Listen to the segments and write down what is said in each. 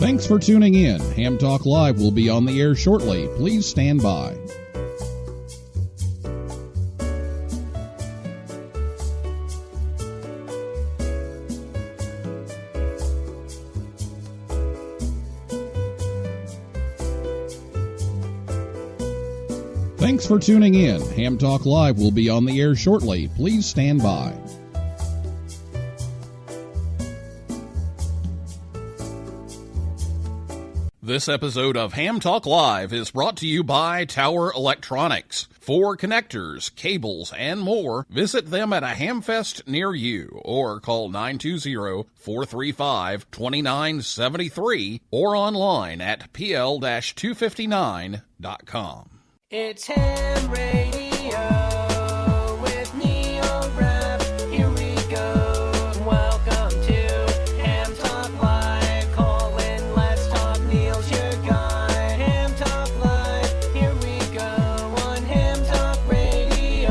Thanks for tuning in. Ham Talk Live will be on the air shortly. Please stand by. Thanks for tuning in. Ham Talk Live will be on the air shortly. Please stand by. This episode of Ham Talk Live is brought to you by Tower Electronics. For connectors, cables, and more, visit them at a Hamfest near you or call 920-435-2973 or online at pl-259.com. It's Ham Radio with Neil Rapp. Here we go. Welcome to Ham Talk Live. Call in, let's talk. Neil's your guy. Ham Talk Live. Here we go on Ham Talk Radio.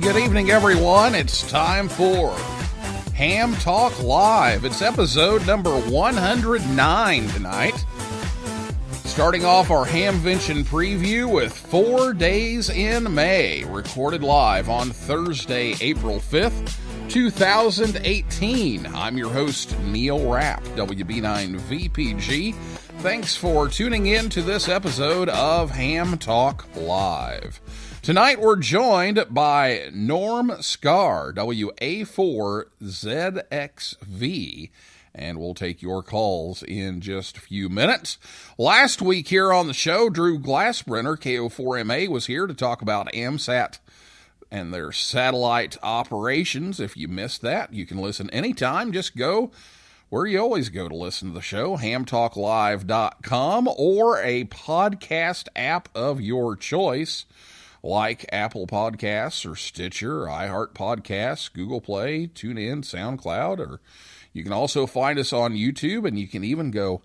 Good evening, everyone. It's time for Ham Talk Live. It's episode number 109 tonight. Starting off our Hamvention Preview with 4 Days in May, recorded live on Thursday, April 5th, 2018. I'm your host, Neil Rapp, WB9VPG. Thanks for tuning in to this episode of Ham Talk Live. Tonight we're joined by Norman Schklar, WA4ZXV, and we'll take your calls in just a few minutes. Last week here on the show, Drew Glassbrenner, KO4MA, was here to talk about AMSAT and their satellite operations. If you missed that, you can listen anytime. Just go where you always go to listen to the show, hamtalklive.com, or a podcast app of your choice, like Apple Podcasts or Stitcher, or iHeart Podcasts, Google Play, TuneIn, SoundCloud, or you can also find us on YouTube, and you can even go,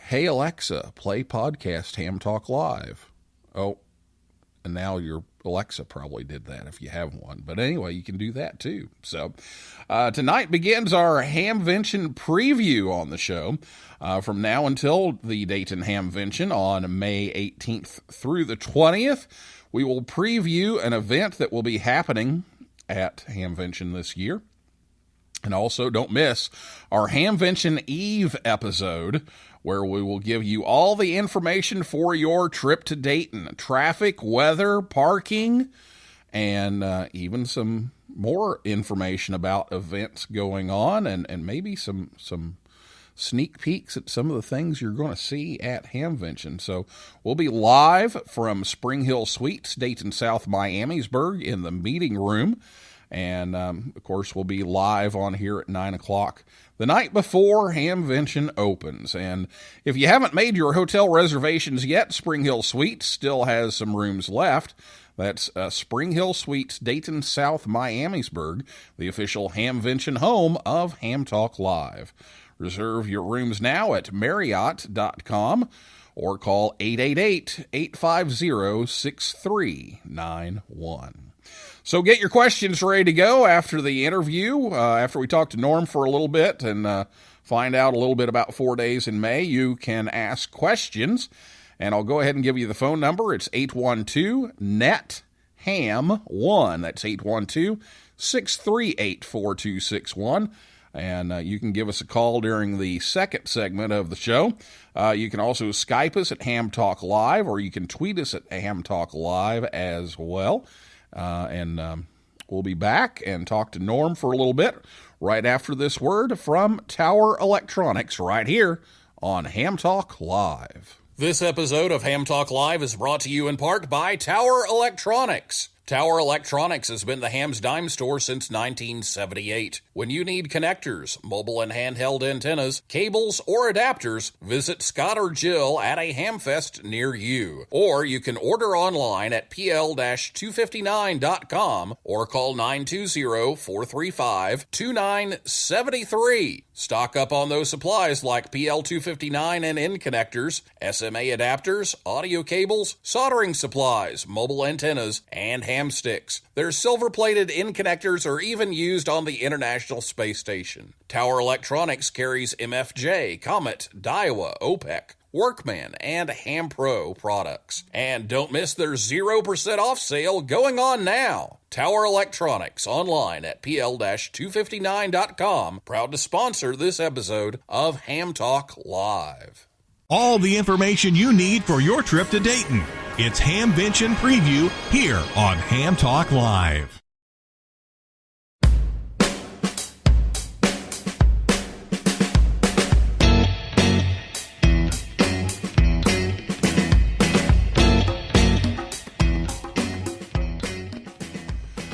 "Hey Alexa, play podcast Ham Talk Live." Oh, and now your Alexa probably did that if you have one. But anyway, you can do that too. So tonight begins our Hamvention Preview on the show. From now until the Dayton Hamvention on May 18th through the 20th, we will preview an event that will be happening at Hamvention this year. And also, don't miss our Hamvention Eve episode, where we will give you all the information for your trip to Dayton. Traffic, weather, parking, and even some more information about events going on, and maybe some sneak peeks at some of the things you're going to see at Hamvention. So we'll be live from Spring Hill Suites, Dayton, South Miamisburg, in the meeting room. And, of course, we'll be live on here at 9 o'clock the night before Hamvention opens. And if you haven't made your hotel reservations yet, Spring Hill Suites still has some rooms left. That's Spring Hill Suites, Dayton, South Miamisburg, the official Hamvention home of Ham Talk Live. Reserve your rooms now at Marriott.com or call 888-850-6391. So get your questions ready to go after the interview, after we talk to Norm for a little bit and find out a little bit about 4 Days in May. You can ask questions, and I'll go ahead and give you the phone number. It's 812-NET-HAM-1. That's 812-638-4261. And you can give us a call during the second segment of the show. You can also Skype us at Ham Talk Live, or you can tweet us at Ham Talk Live as well. And we'll be back and talk to Norm for a little bit right after this word from Tower Electronics right here on Ham Talk Live. This episode of Ham Talk Live is brought to you in part by Tower Electronics. Tower Electronics has been the Ham's Dime store since 1978. When you need connectors, mobile and handheld antennas, cables, or adapters, visit Scott or Jill at a Hamfest near you. Or you can order online at pl-259.com or call 920-435-2973. Stock up on those supplies like PL259 and N connectors, SMA adapters, audio cables, soldering supplies, mobile antennas, and ham sticks. Their silver-plated N connectors are even used on the International Space Station. Tower Electronics carries MFJ, Comet, Daiwa, OPEC, Workman, and Ham Pro products. And don't miss their 0% off sale going on now. Tower Electronics online at pl-259.com. Proud to sponsor this episode of Ham Talk Live. All the information you need for your trip to Dayton. It's Hamvention Preview here on Ham Talk Live.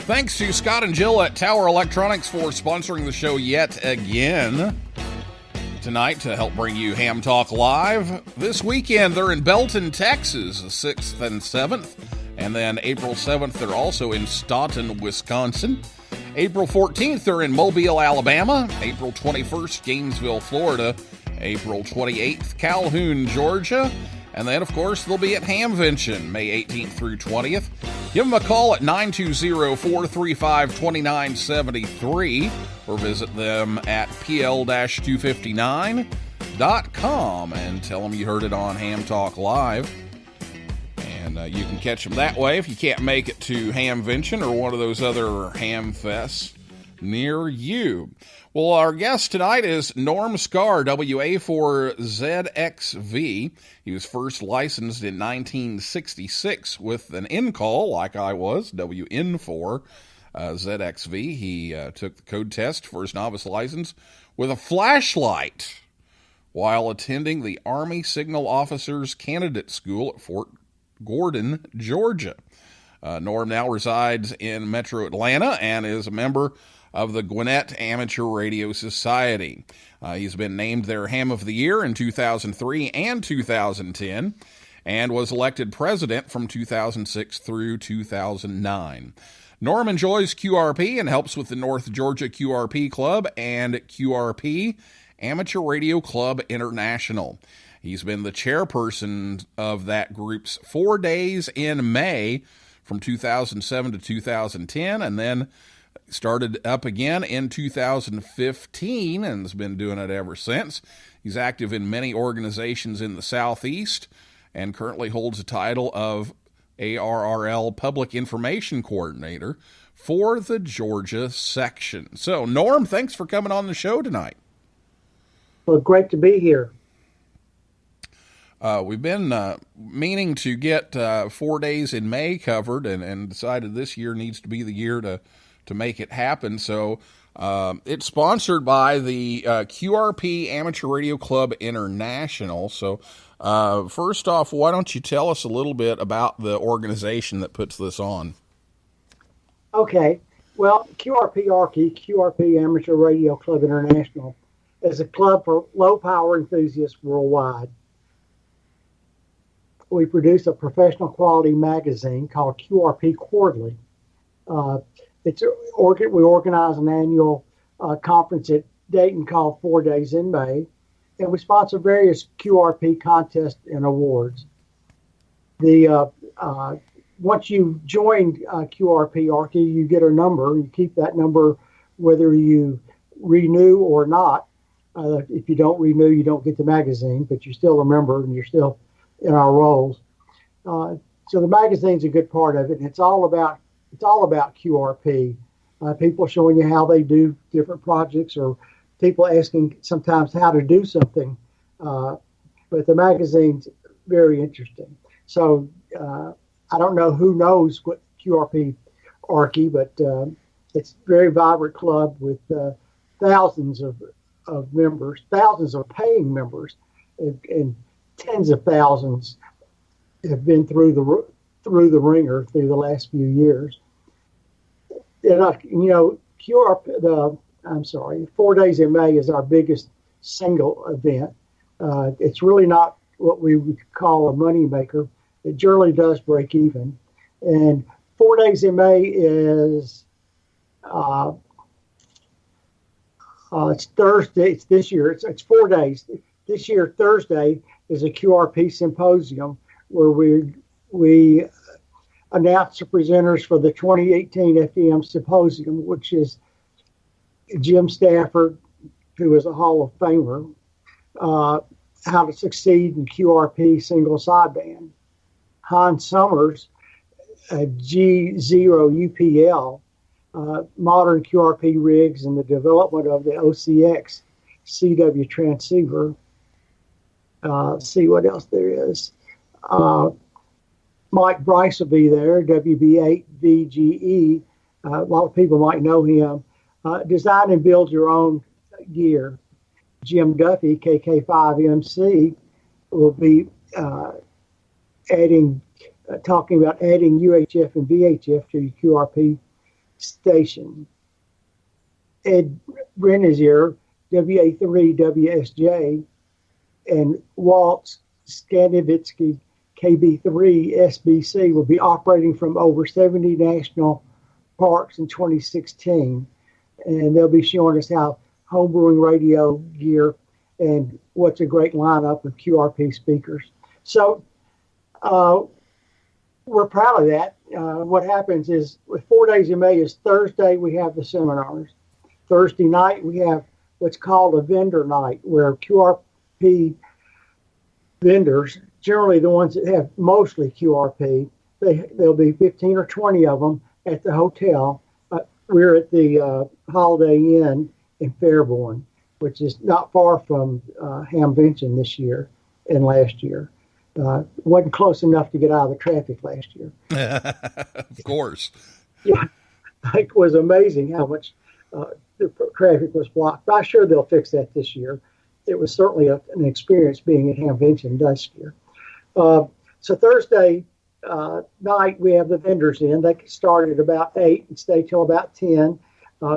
Thanks to Scott and Jill at Tower Electronics for sponsoring the show yet again tonight to help bring you Ham Talk Live. This weekend, they're in Belton, Texas, the 6th and 7th. And then April 7th, they're also in Staunton, Wisconsin. April 14th, they're in Mobile, Alabama. April 21st, Gainesville, Florida. April 28th, Calhoun, Georgia. And then, of course, they'll be at Hamvention, May 18th through 20th. Give them a call at 920-435-2973 or visit them at pl-259.com and tell them you heard it on Ham Talk Live. And you can catch them that way if you can't make it to Hamvention or one of those other ham fests near you. Well, our guest tonight is Norm Schklar, WA4ZXV. He was first licensed in 1966 with an in-call, like I was, WN4ZXV. He took the code test for his novice license with a flashlight while attending the Army Signal Officers Candidate School at Fort Gordon, Georgia. Norm now resides in Metro Atlanta and is a member of the Gwinnett Amateur Radio Society. He's been named their Ham of the Year in 2003 and 2010 and was elected president from 2006 through 2009. Norm enjoys QRP and helps with the North Georgia QRP Club and QRP Amateur Radio Club International. He's been the chairperson of that group's 4 days in May from 2007 to 2010, and then started up again in 2015 and has been doing it ever since. He's active in many organizations in the Southeast and currently holds the title of ARRL Public Information Coordinator for the Georgia section. So, Norm, thanks for coming on the show tonight. Well, great to be here. We've been meaning to get 4 days in May covered and decided this year needs to be the year to make it happen. So it's sponsored by the QRP Amateur Radio Club International. So first off, why don't you tell us a little bit about the organization that puts this on? Okay. Well, QRP-ARCI, QRP Amateur Radio Club International, is a club for low-power enthusiasts worldwide. We produce a professional quality magazine called QRP Quarterly. We organize an annual conference at Dayton called 4 Days in May, and we sponsor various QRP contests and awards. Once you join QRP-ARCI, you get a number. You keep that number whether you renew or not. If you don't renew, you don't get the magazine, but you're still a member and you're still in our roles. So the magazine's a good part of it, and it's all about QRP. People showing you how they do different projects, or people asking sometimes how to do something. But the magazine's very interesting. So I don't know who knows what QRP-ARCI, but it's a very vibrant club with thousands of members, thousands of paying members, and tens of thousands have been through the ringer through the last few years. And 4 Days in May is our biggest single event. It's really not what we would call a money maker. It generally does break even. And 4 Days in May is It's Thursday. It's this year. It's 4 days. This year, Thursday is a QRP symposium where we announce the presenters for the 2018 FDM symposium, which is Jim Stafford, who is a Hall of Famer, how to succeed in QRP single sideband. Hans Summers, G0 UPL, modern QRP rigs and the development of the OCX CW transceiver. See what else there is. Mike Bryce will be there, WB8VGE. A lot of people might know him. Design and build your own gear. Jim Duffy, KK5MC, will be talking about adding UHF and VHF to your QRP station. Ed Brenizier, WA3WSJ, and Walt Skanevitsky, KB3 SBC, will be operating from over 70 national parks in 2016. And they'll be showing us how homebrewing radio gear and what's a great lineup of QRP speakers. So we're proud of that. What happens is with 4 days in May is Thursday, we have the seminars. Thursday night, we have what's called a vendor night, where QRP vendors, generally the ones that have mostly QRP, there'll be 15 or 20 of them at the hotel. We're at the Holiday Inn in Fairborn, which is not far from Hamvention this year and last year. Wasn't close enough to get out of the traffic last year. Of course. Yeah, it was amazing how much the traffic was blocked. I'm sure they'll fix that this year. It was certainly an experience being at Hamvention this year. So Thursday night, we have the vendors in. They start at about 8 and stay till about 10.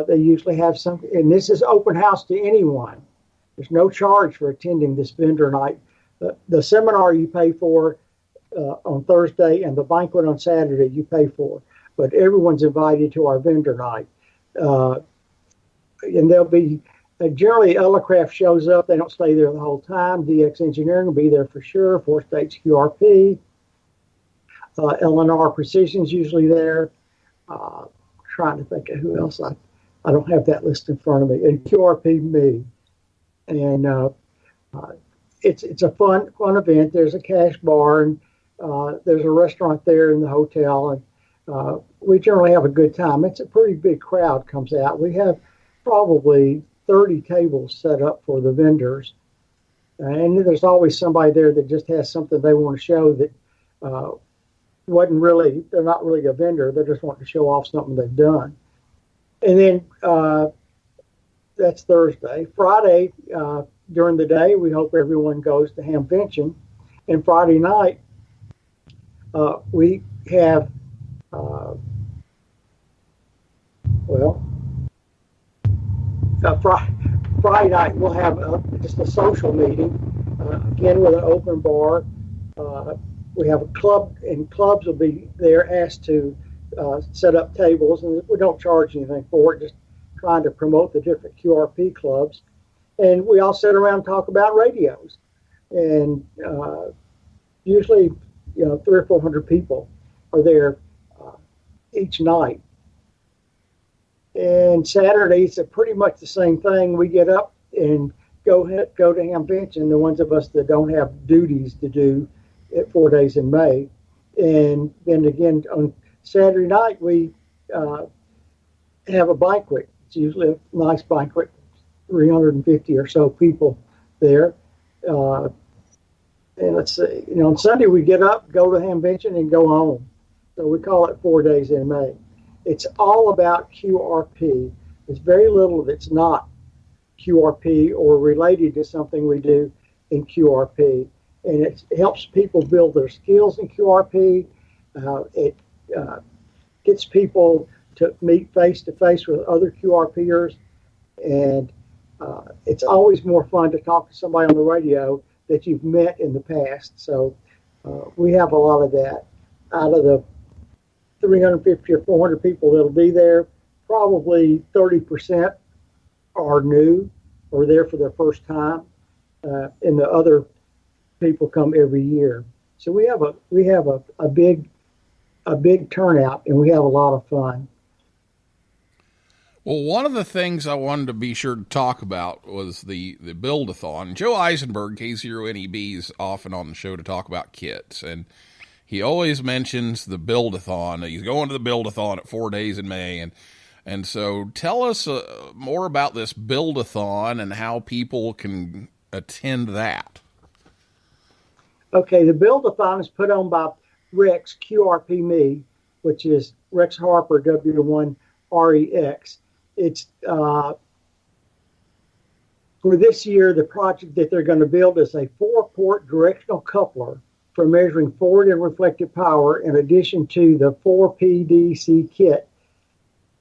They usually have some, and this is open house to anyone. There's no charge for attending this vendor night. The seminar you pay for on Thursday, and the banquet on Saturday you pay for. But everyone's invited to our vendor night. And there'll be, generally Elecraft shows up. They don't stay there the whole time. DX Engineering will be there for sure. 4-stage QRP. LNR Precision's usually there. Trying to think of who else. I don't have that list in front of me. And QRP me. And it's a fun event. There's a cash bar, and there's a restaurant there in the hotel, and we generally have a good time. It's a pretty big crowd comes out. We have probably 30 tables set up for the vendors, and there's always somebody there that just has something they want to show that they're not really a vendor. They just want to show off something they've done. And then that's Thursday. Friday, during the day, we hope everyone goes to Hamvention. And Friday night, we have, Friday night we'll have just a social meeting, again with an open bar. We have a club, and clubs will be there asked to set up tables, and we don't charge anything for it, just trying to promote the different QRP clubs. And we all sit around and talk about radios. And usually, 300 or 400 people are there each night. And Saturdays are pretty much the same thing. We get up and go to Hamvention, the ones of us that don't have duties to do at 4 days in May. And then again, on Saturday night, we have a banquet. It's usually a nice banquet, 350 or so people there. And let's see, on Sunday we get up, go to Hamvention, and go home. So we call it 4 days in May. It's all about QRP. There's very little that's not QRP or related to something we do in QRP. And it helps people build their skills in QRP. It gets people to meet face-to-face with other QRPers. And it's always more fun to talk to somebody on the radio that you've met in the past. So we have a lot of that. Out of the 350 or 400 people that'll be there, probably 30% are new or there for their first time, and the other people come every year. So we have a big turnout, and we have a lot of fun. Well, one of the things I wanted to be sure to talk about was the Build-A-Thon. Joe Eisenberg, K0NEB, is often on the show to talk about kits, and he always mentions the Build-A-Thon. He's going to the Build-A-Thon at 4 days in May, and so tell us more about this Build-A-Thon and how people can attend that. Okay, the Build-A-Thon is put on by Rex QRP-Me, which is Rex Harper W1REX. It's for this year, the project that they're going to build is a 4-port directional coupler for measuring forward and reflective power in addition to the 4PDC kit.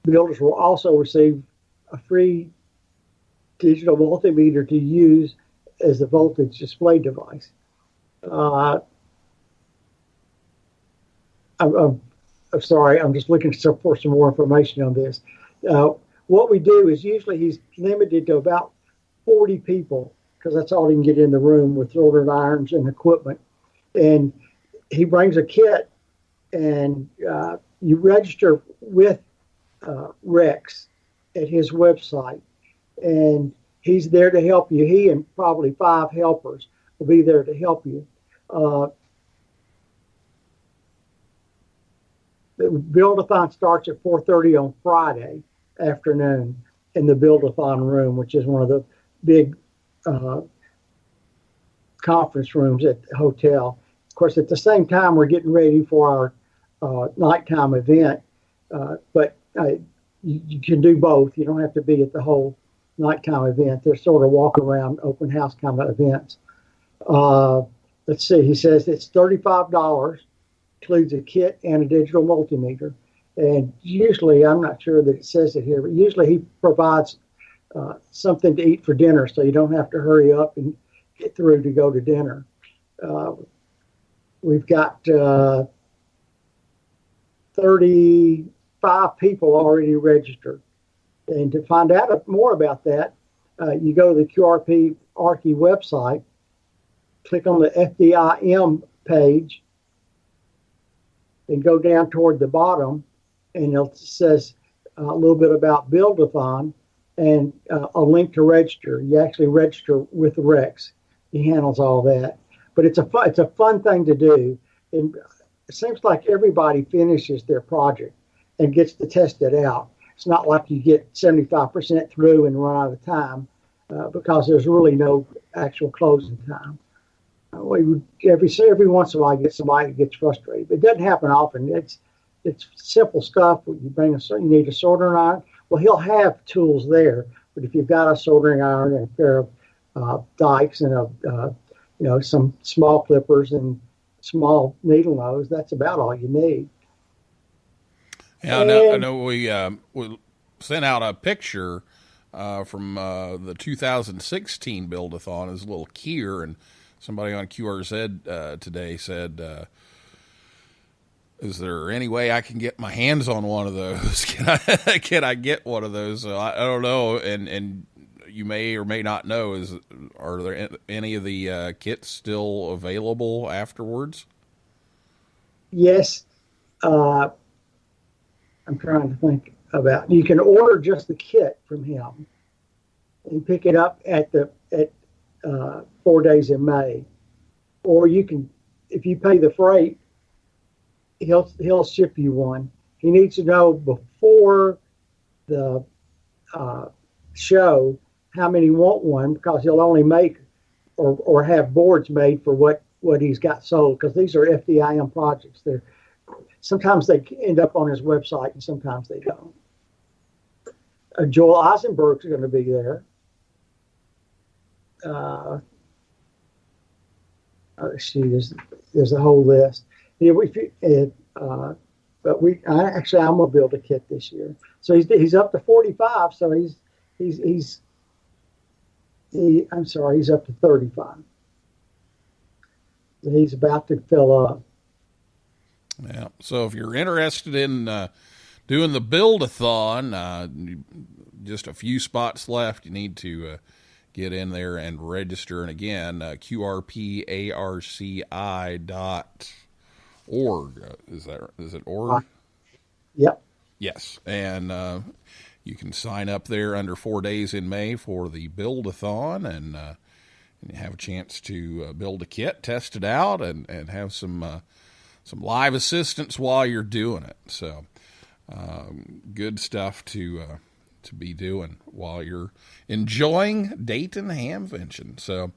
Builders will also receive a free digital multimeter to use as the voltage display device. I'm sorry, I'm just looking for some more information on this. What we do is usually he's limited to about 40 people because that's all he can get in the room with soldering irons and equipment. And he brings a kit, and you register with Rex at his website, and he's there to help you. He and probably 5 helpers will be there to help you. The Build-A-Thon starts at 4:30 on Friday afternoon in the Build-A-Thon room, which is one of the big conference rooms at the hotel. Of course, at the same time, we're getting ready for our nighttime event, but you can do both. You don't have to be at the whole nighttime event. They're sort of walk-around, open house kind of events. Let's see, he says it's $35, includes a kit and a digital multimeter. And usually, I'm not sure that it says it here, but usually he provides something to eat for dinner, so you don't have to hurry up and get through to go to dinner. We've got 35 people already registered. And to find out more about that, you go to the QRP-ARCI website, click on the FDIM page, and go down toward the bottom, and it says a little bit about Build-A-Thon and a link to register. You actually register with Rex. He handles all that. But it's a fun thing to do. And it seems like everybody finishes their project and gets to test it out. It's not like you get 75% through and run out of time because there's really no actual closing time. Every once in a while, I get somebody that gets frustrated. It doesn't happen often. It's simple stuff. You need a soldering iron. Well, he'll have tools there, but if you've got a soldering iron and a pair of dikes and some small clippers and small needle nose, that's about all you need. Yeah, I know we sent out a picture from the 2016 Build-A-Thon as a little Kier, and somebody on QRZ today said, is there any way I can get my hands on one of those? Can I get one of those? So I don't know, and you may or may not know, are there any of the kits still available afterwards? Yes. I'm trying to think about. You can order just the kit from him and pick it up at 4 days in May, or you can, if you pay the freight, he'll ship you one. He needs to know before the show how many want one, because he'll only make or have boards made for what he's got sold, because these are FDIM projects. Sometimes they end up on his website and sometimes they don't. Joel Eisenberg's going to be there. Let's see, there's a whole list. Yeah, I'm gonna build a kit this year. So he's up to 45. So he's up to 35. He's about to fill up. Yeah. So if you're interested in doing the Build-A-Thon, just a few spots left. You need to get in there and register. And again, QRP-ARCI.org. Is it org? Yep. Yes. And you can sign up there under 4 days in May for the Build-A-Thon and have a chance to build a kit, test it out, and have some live assistance while you're doing it. So good stuff to be doing while you're enjoying Dayton Hamvention. So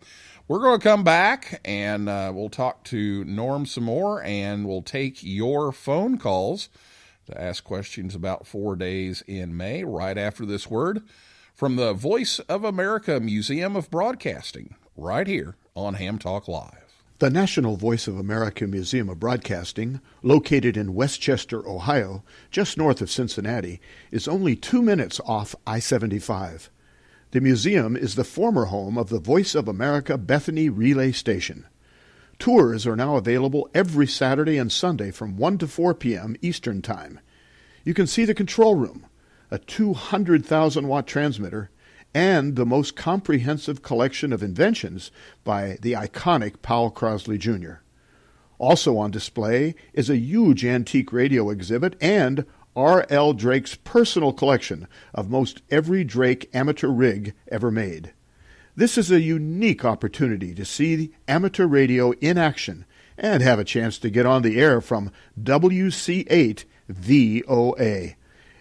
we're going to come back and we'll talk to Norm some more, and we'll take your phone calls to ask questions about 4 days in May right after this word from the Voice of America Museum of Broadcasting right here on Ham Talk Live. The National Voice of America Museum of Broadcasting, located in Westchester, Ohio, just north of Cincinnati, is only 2 minutes off I-75. The museum is the former home of the Voice of America Bethany Relay Station. Tours are now available every Saturday and Sunday from 1 to 4 p.m. Eastern Time. You can see the control room, a 200,000-watt transmitter, and the most comprehensive collection of inventions by the iconic Powell Crosley Jr. Also on display is a huge antique radio exhibit and R.L. Drake's personal collection of most every Drake amateur rig ever made. This is a unique opportunity to see amateur radio in action and have a chance to get on the air from WC8 VOA.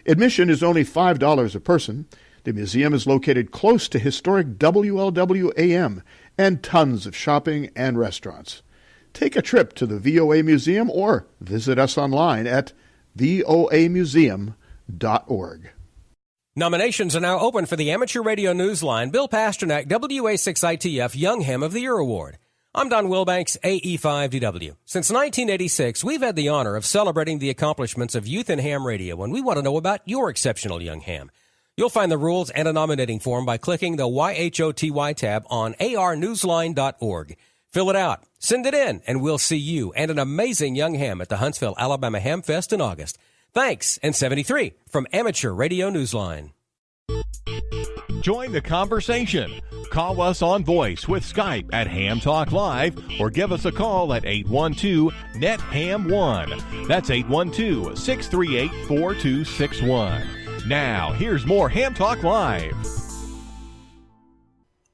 Admission is only $5 a person. The museum is located close to historic WLW-AM and tons of shopping and restaurants. Take a trip to the VOA Museum or visit us online at voamuseum.org. Nominations are now open for the Amateur Radio Newsline Bill Pasternak WA6ITF Young Ham of the Year Award. I'm Don Wilbanks, AE5DW. Since 1986, we've had the honor of celebrating the accomplishments of youth in ham radio, and we want to know about your exceptional young ham. You'll find the rules and a nominating form by clicking the YHOTY tab on arnewsline.org. Fill it out, send it in, and we'll see you and an amazing young ham at the Huntsville, Alabama Ham Fest in August. Thanks, and 73 from Amateur Radio Newsline. Join the conversation. Call us on voice with Skype at Ham Talk Live or give us a call at 812-NET-HAM1. That's 812-638-4261. Now, here's more Ham Talk Live.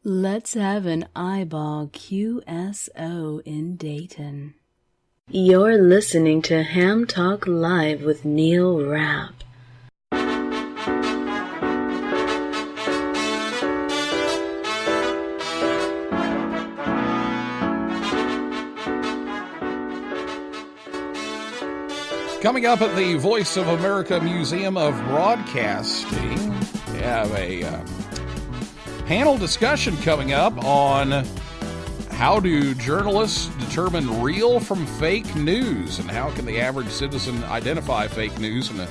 Let's have an eyeball QSO in Dayton. You're listening to Ham Talk Live with Neil Rapp. Coming up at the Voice of America Museum of Broadcasting, we have a panel discussion coming up on how do journalists determine real from fake news, and how can the average citizen identify fake news and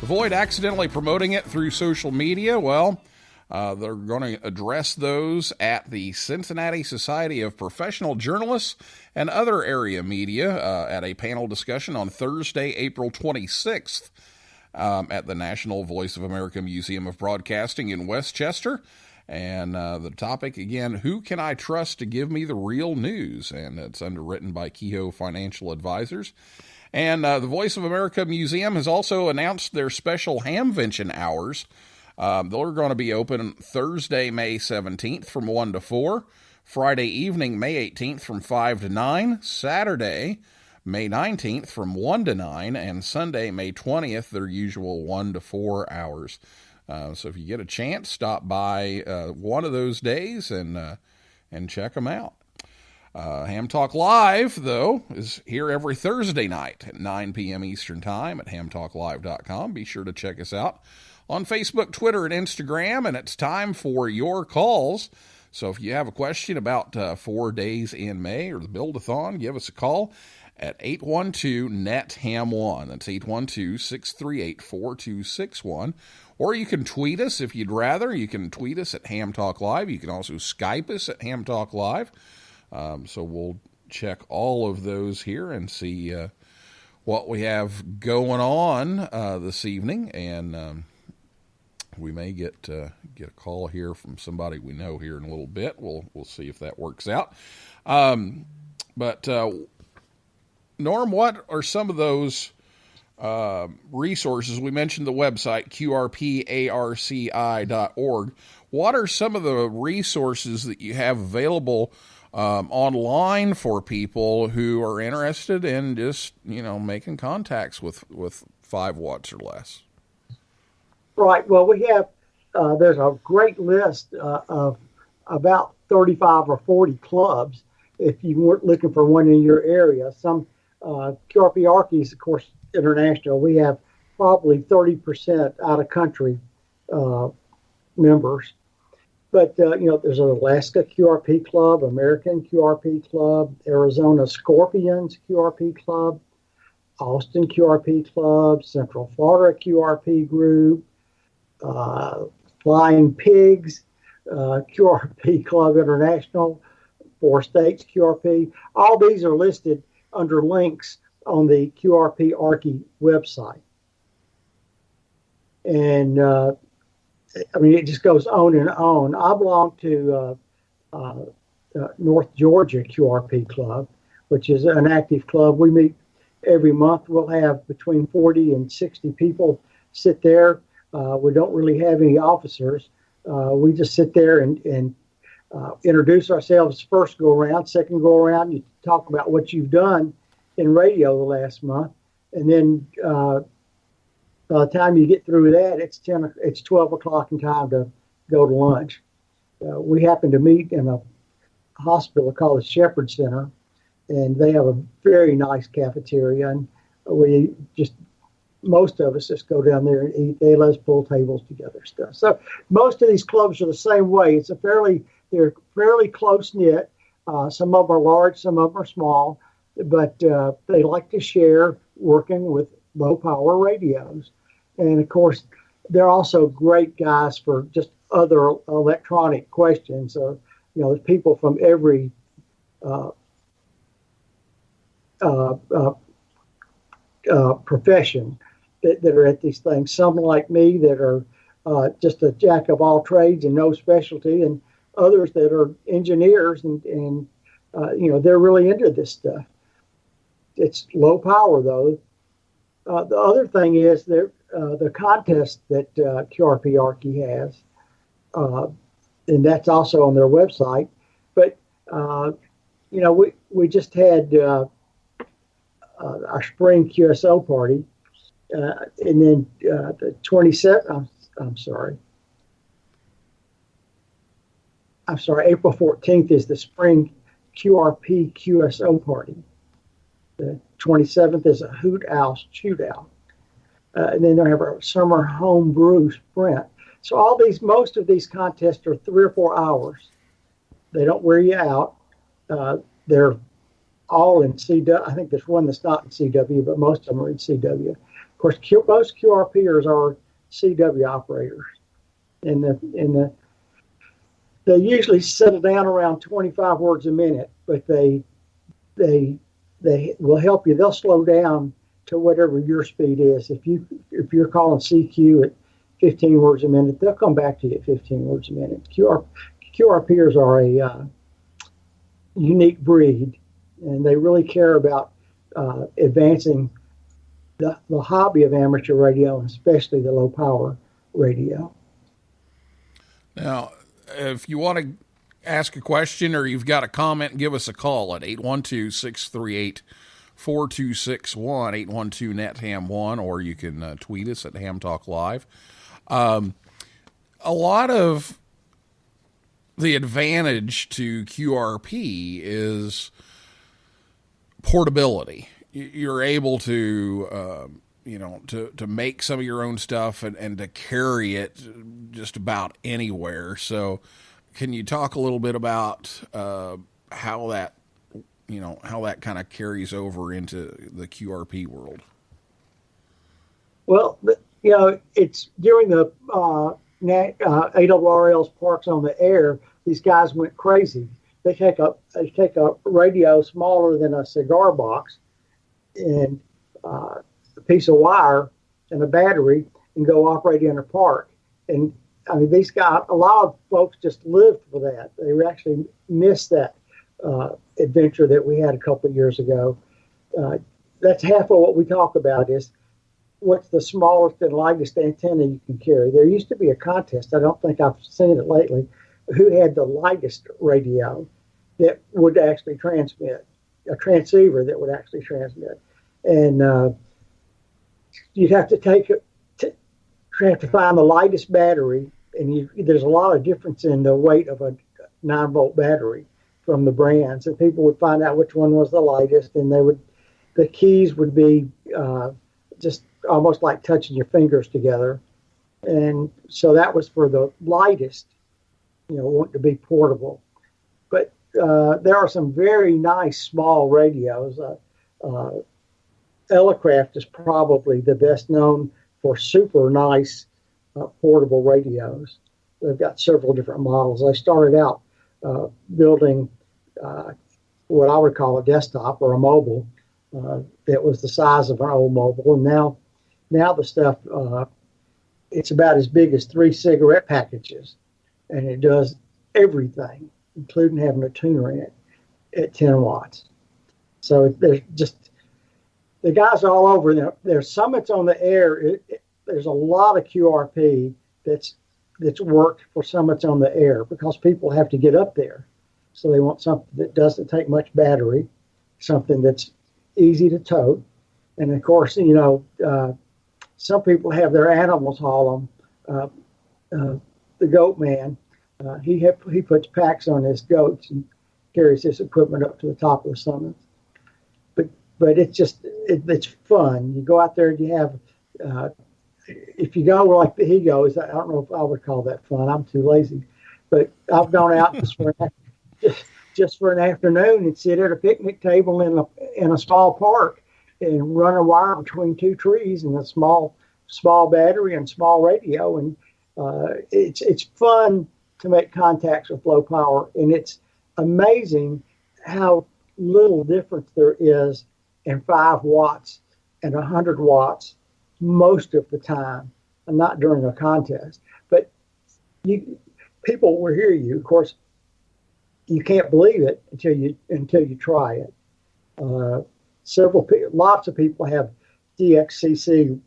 avoid accidentally promoting it through social media? Well, they're going to address those at the Cincinnati Society of Professional Journalists and other area media at a panel discussion on Thursday, April 26th at the National Voice of America Museum of Broadcasting in Westchester. And the topic, again, who can I trust to give me the real news? And it's underwritten by Kehoe Financial Advisors. And the Voice of America Museum has also announced their special Hamvention hours. They're going to be open Thursday, May 17th from 1 to 4, Friday evening, May 18th from 5 to 9, Saturday, May 19th from 1 to 9, and Sunday, May 20th, their usual 1 to 4 hours. So if you get a chance, stop by one of those days and check them out. Ham Talk Live, though, is here every Thursday night at 9 p.m. Eastern Time at hamtalklive.com. Be sure to check us out on Facebook, Twitter, and Instagram, and it's time for your calls. So if you have a question about 4 days in May or the Build-A-Thon, give us a call at 812-NET-HAM1. That's 812-638-4261. Or you can tweet us if you'd rather. You can tweet us at Ham Talk Live. You can also Skype us at Ham Talk Live. So we'll check all of those here and see what we have going on this evening. And we may get a call here from somebody we know here in a little bit. We'll see if that works out. But Norm, what are some of those resources? We mentioned the website, QRP-ARCI.org. What are some of the resources that you have available online for people who are interested in just, making contacts with 5 watts or less? Right. Well, we have, there's a great list of about 35 or 40 clubs if you weren't looking for one in your area. Some QRP-ARCI is, of course, international. We have probably 30% out of country members. But, there's an Alaska QRP Club, American QRP Club, Arizona Scorpions QRP Club, Austin QRP Club, Central Florida QRP Group, Flying Pigs, QRP Club International, 4 States QRP. All these are listed under links on the QRP-ARCI website. And, it just goes on and on. I belong to North Georgia QRP Club, which is an active club. We meet every month. We'll have between 40 and 60 people sit there. We don't really have any officers. We just sit there and introduce ourselves first go around, second go around. You talk about what you've done in radio the last month. And then by the time you get through that, it's 12 o'clock and time to go to lunch. We happen to meet in a hospital called the Shepherd Center, and they have a very nice cafeteria. And most of us just go down there and eat. They let us pull tables together and stuff. So most of these clubs are the same way. They're fairly close knit. Some of them are large, some of them are small, but they like to share working with low power radios. And of course, they're also great guys for just other electronic questions. There's people from every profession that are at these things. Some like me that are just a jack of all trades and no specialty, and others that are engineers and they're really into this stuff. It's low power though. The other thing is the contest that QRP-ARCI has, and that's also on their website. But we just had our spring QSO party, and then the 27th. April 14th is the spring QRP QSO party. The 27th is a Hoot Owl Shootout. And then they have a summer home brew sprint. So most of these contests are 3 or 4 hours. They don't wear you out. They're all in CW. I think there's one that's not in CW, but most of them are in CW. Of course, most QRPers are CW operators. And they usually settle down around 25 words a minute, but they will help you. They'll slow down to whatever your speed is. If you're calling CQ at 15 words a minute, they'll come back to you at 15 words a minute. QRPers are a unique breed, and they really care about advancing the hobby of amateur radio, and especially the low power radio. Now, if you want to ask a question or you've got a comment, give us a call at 812-638-4261, 812-NET-HAM1, or you can tweet us at hamtalklive. A lot of the advantage to QRP is portability. You're able to, to make some of your own stuff and to carry it just about anywhere. So can you talk a little bit about how that kind of carries over into the QRP world? Well, it's during the ARRL's Parks on the Air, these guys went crazy. They take a radio smaller than a cigar box and a piece of wire and a battery and go operate in a park. And I mean, these guys, a lot of folks just lived for that. They actually missed that adventure that we had a couple of years ago. That's half of what we talk about is what's the smallest and lightest antenna you can carry. There used to be a contest, I don't think I've seen it lately, who had the lightest radio that would actually transmit, a transceiver that would actually transmit. And you'd have to have to find the lightest battery, and there's a lot of difference in the weight of a 9-volt battery from the brands, and people would find out which one was the lightest, and the keys would be just almost like touching your fingers together. And so that was for the lightest, want to be portable. But there are some very nice small radios. Elecraft is probably the best known for super nice portable radios. They've got several different models. They started out building what I would call a desktop or a mobile that was the size of an old mobile. And now the stuff, it's about as big as 3 cigarette packages. And it does everything, including having a tuner in it at 10 watts. So there's just, the guys all over, there's summits on the air. There's a lot of QRP that's worked for summits on the air because people have to get up there. So they want something that doesn't take much battery, something that's easy to tote. And of course, some people have their animals haul them. The goat man, he puts packs on his goats and carries this equipment up to the top of the summit. But it's just, it's fun. You go out there and you have, if you go like he goes, I don't know if I would call that fun. I'm too lazy. But I've gone out just for an afternoon and sit at a picnic table in a small park and run a wire between 2 trees and a small battery and small radio. And it's fun to make contacts with low power. And it's amazing how little difference there is in 5 watts and 100 watts most of the time, and not during a contest. But people will hear you. Of course, you can't believe it until you try it. Lots of people have DXCC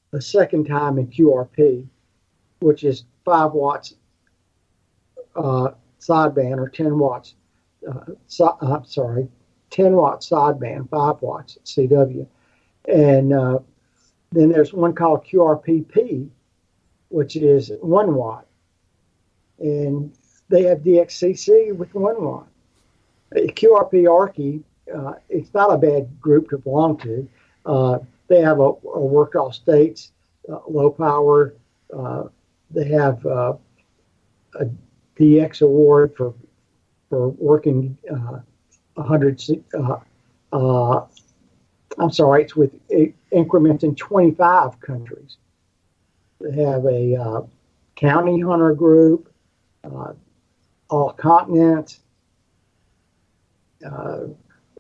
the second time in QRP, which is 5 watts sideband or 10 watts. 10 watt sideband, 5 watts at CW. And then there's one called QRP-P, which is 1 watt. And they have DXCC with 1 watt. QRP-ARCI, it's not a bad group to belong to. They have a work all states, low power. They have a DX award for working 100. It's with increments in 25 countries. They have a county hunter group, all continents,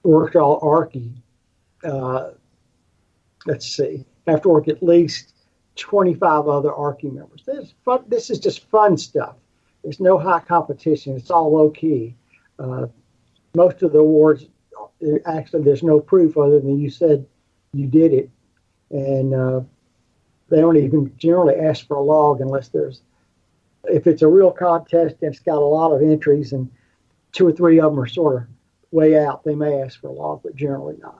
worked all ARCI. Let's see, have to work at least 25 other ARCI members. This is just fun stuff. There's no high competition. It's all low key. Most of the awards, actually, there's no proof other than you said you did it. And they don't even generally ask for a log unless if it's a real contest and it's got a lot of entries and 2 or 3 of them are sort of way out, they may ask for a log, but generally not.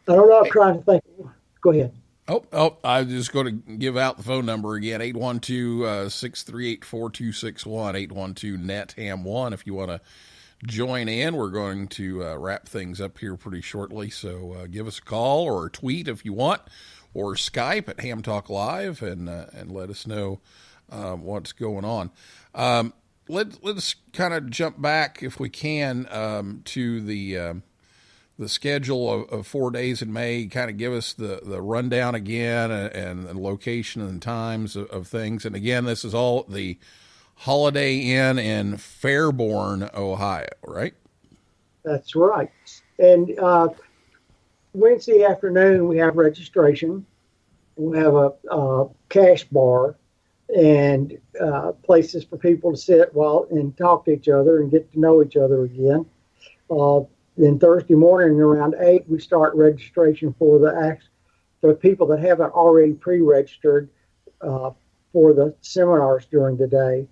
I don't know. I'm trying to think. Go ahead. Oh, I was just going to give out the phone number again, 812-638-4261, 812-NET-HAM1 if you want to join in. We're going to wrap things up here pretty shortly, so give us a call or a tweet if you want, or Skype at hamtalklive and let us know what's going on. Let's kind of jump back, if we can, to the schedule of 4 days in May. Kind of give us the rundown again and the location and times of things. And again, this is all at the Holiday Inn in Fairborn, Ohio, right? That's right. And Wednesday afternoon, we have registration. We'll have a cash bar and places for people to sit and talk to each other and get to know each other again. Then Thursday morning around 8, we start registration for the people that haven't already pre-registered for the seminars during the day.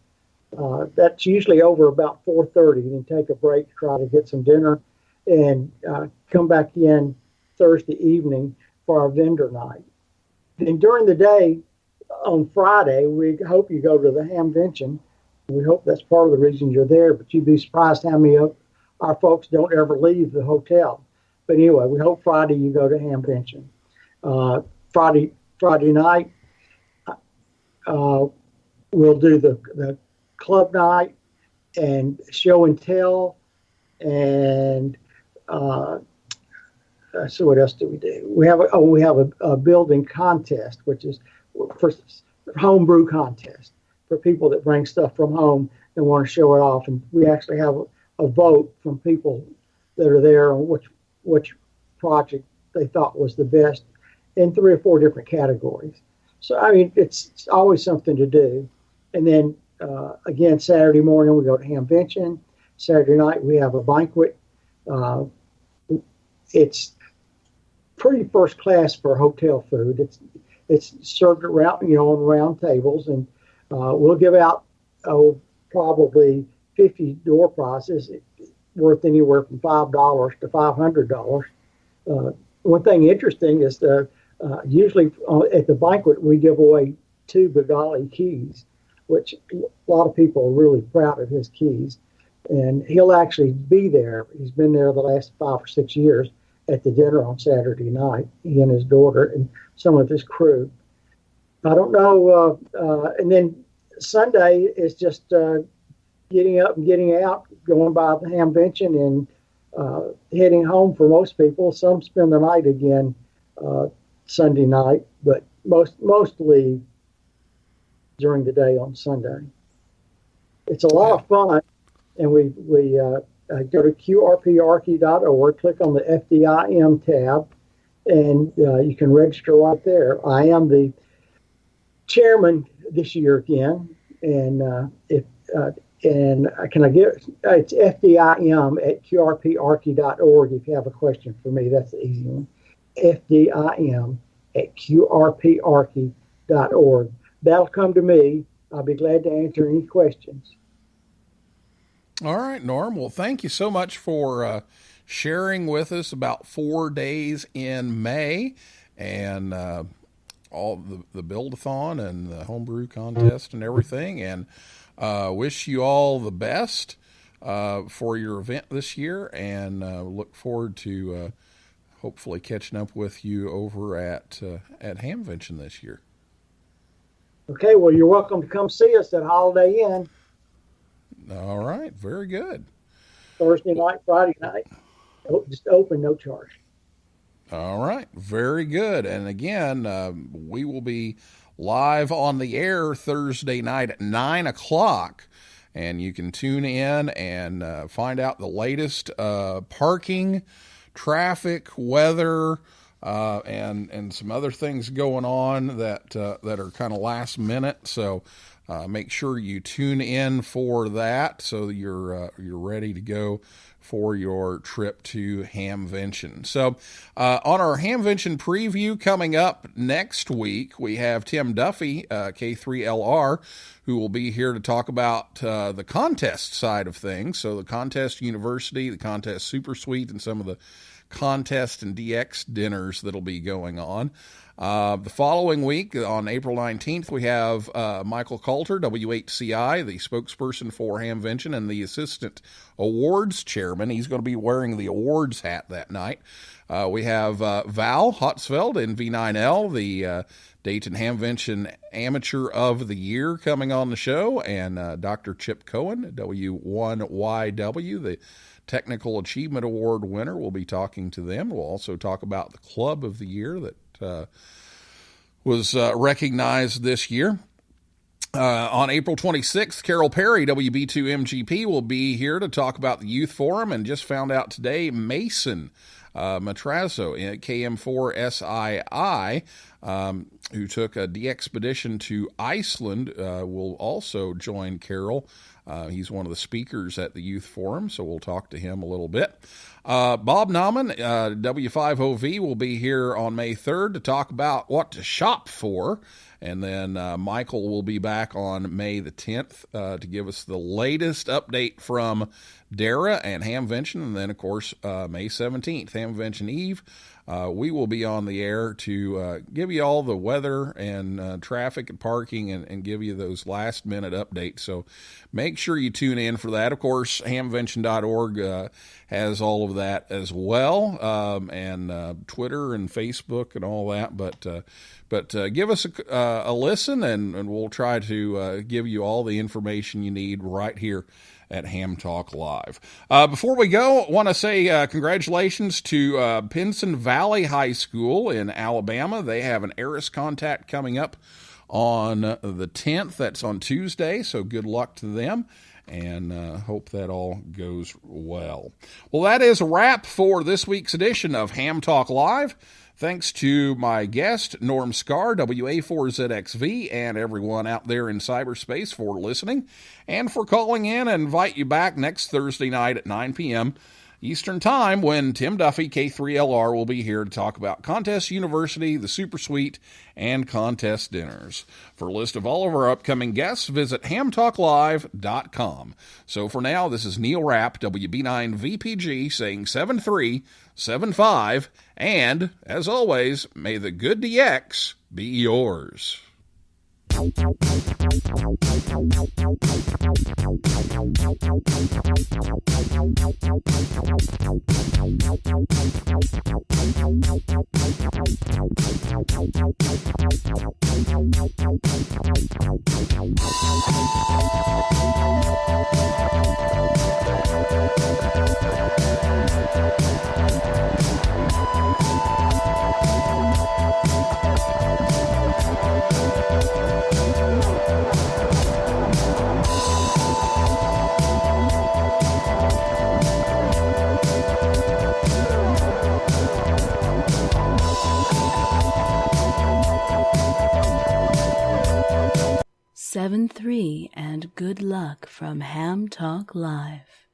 That's usually over about 4:30. Then take a break, try to get some dinner, and come back in Thursday evening for our vendor night. Then during the day on Friday, we hope you go to the Hamvention. We hope that's part of the reason you're there, but you'd be surprised how many of our folks don't ever leave the hotel. But anyway, we hope Friday you go to Hamvention. Friday night, we'll do the club night and show and tell, and so what else do we do? We have a building contest, which is for homebrew contest for people that bring stuff from home and want to show it off, and we actually have a vote from people that are there on which project they thought was the best in 3 or 4 different categories. So, I mean, it's always something to do. And then, again, Saturday morning, we go to Hamvention. Saturday night, we have a banquet. It's pretty first class for hotel food. It's served around, on round tables, and we'll give out, probably 50 door prizes worth anywhere from $5 to $500. One thing interesting is usually at the banquet, we give away 2 Bengali keys, which a lot of people are really proud of his keys. And he'll actually be there. He's been there the last 5 or 6 years at the dinner on Saturday night, he and his daughter and some of his crew. I don't know. And then Sunday is just getting up and getting out, going by the Hamvention and heading home for most people. Some spend the night again Sunday night, but mostly during the day on Sunday. It's a lot of fun, and we go to QRP-ARCI.org, click on the FDIM tab, and you can register right there. I am the chairman this year again, and can I get it's FDIM at QRP-ARCI.org if you have a question for me. That's the easy one. FDIM at QRP-ARCI.org. That'll come to me. I'll be glad to answer any questions. All right, Norm. Well, thank you so much for sharing with us about 4 days in May and all the Build-A-Thon and the homebrew contest and everything. And wish you all the best for your event this year, and look forward to hopefully catching up with you over at Hamvention this year. Okay, well, you're welcome to come see us at Holiday Inn. All right, very good. Thursday night, Friday night. Just open, no charge. All right, very good. And again, we will be live on the air Thursday night at 9 o'clock, and you can tune in and find out the latest parking, traffic, weather, and some other things going on that are kind of last minute. So make sure you tune in for that so you're ready to go for your trip to Hamvention. So on our Hamvention preview coming up next week, we have Tim Duffy, K3LR, who will be here to talk about the contest side of things. So the Contest University, the Contest Super Suite, and some of the contest and DX dinners that'll be going on. The following week, on April 19th, we have Michael Coulter, WHCI, the spokesperson for Hamvention and the assistant awards chairman. He's going to be wearing the awards hat that night. We have Val Hotzfeld in V9L, the Dayton Hamvention Amateur of the Year, coming on the show, and Dr. Chip Cohen, W1YW, the Technical Achievement Award winner. We'll be talking to them. We'll also talk about the Club of the Year that was recognized this year. On April 26th, Carol Perry, WB2MGP, will be here to talk about the Youth Forum, and just found out today, Mason Matrazo, KM4SII, who took a de-expedition to Iceland, will also join Carol. He's one of the speakers at the Youth Forum, so we'll talk to him a little bit. Bob Nauman, W5OV, will be here on May 3rd to talk about what to shop for. And then Michael will be back on May the 10th to give us the latest update from Dara and Hamvention. And then, of course, May 17th, Hamvention Eve. We will be on the air to give you all the weather and traffic and parking and give you those last-minute updates. So make sure you tune in for that. Of course, hamvention.org has all of that as well, and Twitter and Facebook and all that. But give us a listen, and we'll try to give you all the information you need right here at Ham Talk Live. Before we go, I want to say congratulations to Pinson Valley High School in Alabama. They have an ARIS contact coming up on the 10th. That's on Tuesday, so good luck to them, and hope that all goes well. Well, that is a wrap for this week's edition of Ham Talk Live. Thanks to my guest, Norm Schklar, WA4ZXV, and everyone out there in cyberspace for listening and for calling in, and invite you back next Thursday night at 9 p.m. Eastern Time when Tim Duffy, K3LR, will be here to talk about Contest University, the Super Suite, and contest dinners. For a list of all of our upcoming guests, visit hamtalklive.com. So for now, this is Neil Rapp, WB9VPG, saying 7375, and, as always, may the good DX be yours. 7-3 and good luck from Ham Talk Live.